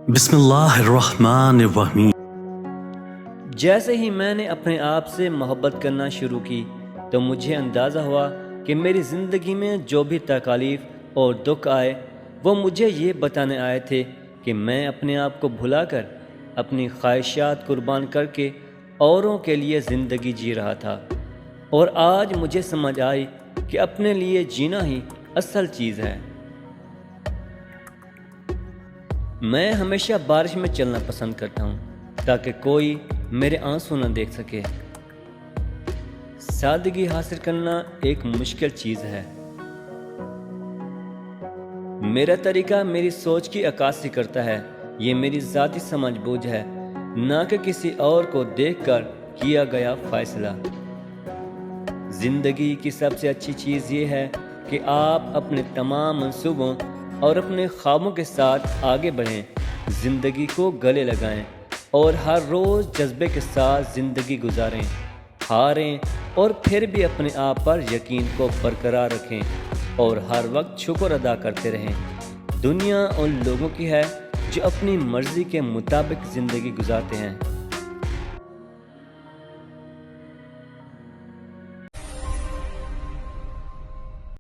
بسم اللہ الرحمن الرحیم۔ جیسے ہی میں نے اپنے آپ سے محبت کرنا شروع کی تو مجھے اندازہ ہوا کہ میری زندگی میں جو بھی تکالیف اور دکھ آئے وہ مجھے یہ بتانے آئے تھے کہ میں اپنے آپ کو بھلا کر اپنی خواہشات قربان کر کے اوروں کے لیے زندگی جی رہا تھا، اور آج مجھے سمجھ آئی کہ اپنے لیے جینا ہی اصل چیز ہے۔ میں ہمیشہ بارش میں چلنا پسند کرتا ہوں تاکہ کوئی میرے آنسو نہ دیکھ سکے۔ سادگی حاصل کرنا ایک مشکل چیز ہے۔ میرا طریقہ میری سوچ کی عکاسی کرتا ہے، یہ میری ذاتی سمجھ بوجھ ہے، نہ کہ کسی اور کو دیکھ کر کیا گیا فیصلہ۔ زندگی کی سب سے اچھی چیز یہ ہے کہ آپ اپنے تمام منصوبوں اور اپنے خوابوں کے ساتھ آگے بڑھیں، زندگی کو گلے لگائیں اور ہر روز جذبے کے ساتھ زندگی گزاریں، ہاریں اور پھر بھی اپنے آپ پر یقین کو برقرار رکھیں اور ہر وقت شکر ادا کرتے رہیں۔ دنیا ان لوگوں کی ہے جو اپنی مرضی کے مطابق زندگی گزارتے ہیں۔